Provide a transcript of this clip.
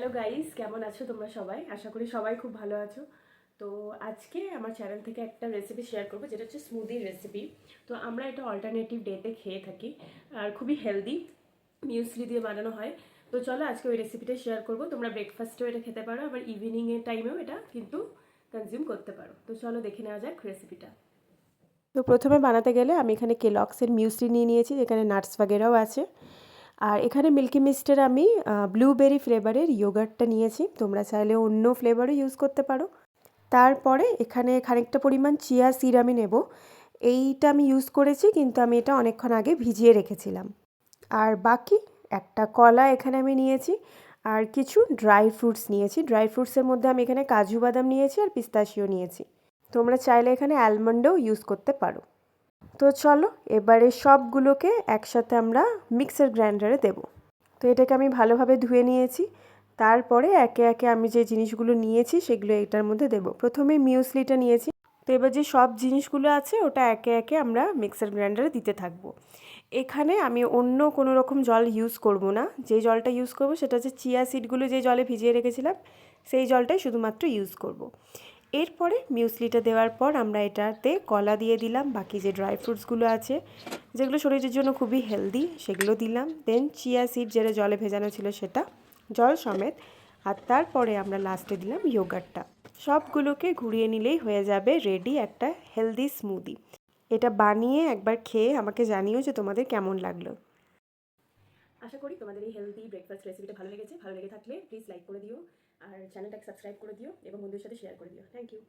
Hello guys, কেমন আছো তোমরা সবাই? আশা করি সবাই খুব ভালো আছো। তো আজকে আমার চ্যানেল থেকে একটা রেসিপি শেয়ার করবো, যেটা হচ্ছে স্মুদির রেসিপি। তো আমরা এটা অল্টারনেটিভ ডেতে খেয়ে থাকি আর খুবই হেলদি, মিউসলি দিয়ে বানানো হয়। তো চলো আজকে ওই রেসিপিটা শেয়ার করবো। তোমরা ব্রেকফাস্টেও এটা খেতে পারো, আবার ইভিনিংয়ের টাইমেও এটা কিন্তু কনজিউম করতে পারো। তো চলো দেখে নেওয়া যাক রেসিপিটা। তো প্রথমে বানাতে গেলে আমি এখানে কেলগসের মিউসলি নিয়ে নিয়েছি, যেখানে নাটস বাগেরাও আছে। আর এখানে মিল্কি মিস্টের আমি ব্লুবেরি ফ্লেভারের ইয়োগার্টটা নিয়েছি, তোমরা চাইলে অন্য ফ্লেভারও ইউজ করতে পারো। তারপরে এখানে খানিকটা পরিমাণ চিয়া সিড আমি নেব। এইটা আমি ইউজ করেছি, কিন্তু আমি এটা অনেকক্ষণ আগে ভিজিয়ে রেখেছিলাম। আর বাকি একটা কলা এখানে আমি নিয়েছি, আর কিছু ড্রাই ফ্রুটস নিয়েছি। ড্রাই ফ্রুটসের মধ্যে আমি এখানে কাজু বাদাম নিয়েছি আর পিস্তাশিও নিয়েছি। তোমরা চাইলে এখানে অ্যালমন্ডও ইউজ করতে পারো। তো চলো এবারে সবগুলোকে একসাথে আমরা মিক্সার গ্রাইন্ডারে দেব। তো এটাকে আমি ভালোভাবে ধুয়ে নিয়েছি। তারপরে একে একে আমি যে জিনিসগুলো নিয়েছি সেগুলো এটার মধ্যে দেব। প্রথমে মিউসলিটা নিয়েছি। তো এবার যে সব জিনিসগুলো আছে ওটা একে একে আমরা মিক্সার গ্রাইন্ডারে দিতে থাকবো। এখানে আমি অন্য কোনো রকম জল ইউজ করব না। যে জলটা ইউজ করব সেটা হচ্ছে চিয়া সিডগুলো যে জলে ভিজিয়ে রেখেছিলাম, সেই জলটাই শুধুমাত্র ইউজ করব। এরপরে মিউসলিটা দেওয়ার পর আমরা এটাতে কলা দিয়ে দিলাম, বাকি যে ড্রাই ফ্রুটসগুলো আছে যেগুলো শরীরের জন্য খুবই হেলদি সেগুলো দিলাম, দেন চিয়া সিড যেটা জলে ভেজানো ছিল সেটা জল সমেত, আর তারপরে আমরা লাস্টে দিলাম ইয়োগার্টটা। সবগুলোকে ঘুরিয়ে নিলেই হয়ে যাবে রেডি একটা হেলদি স্মুদি। এটা বানিয়ে একবার খেয়ে আমাকে জানিও যে তোমাদের কেমন লাগলো। আশা করি তোমাদের এই হেলদি ব্রেকফাস্ট রেসিপিটা ভালো লেগেছে। ভালো লেগে থাকলে প্লিজ লাইক করে দিও, আর চ্যানেলটাকে সাবস্ক্রাইব করে দিও এবং বন্ধুদের সাথে শেয়ার করে দিও। Thank you.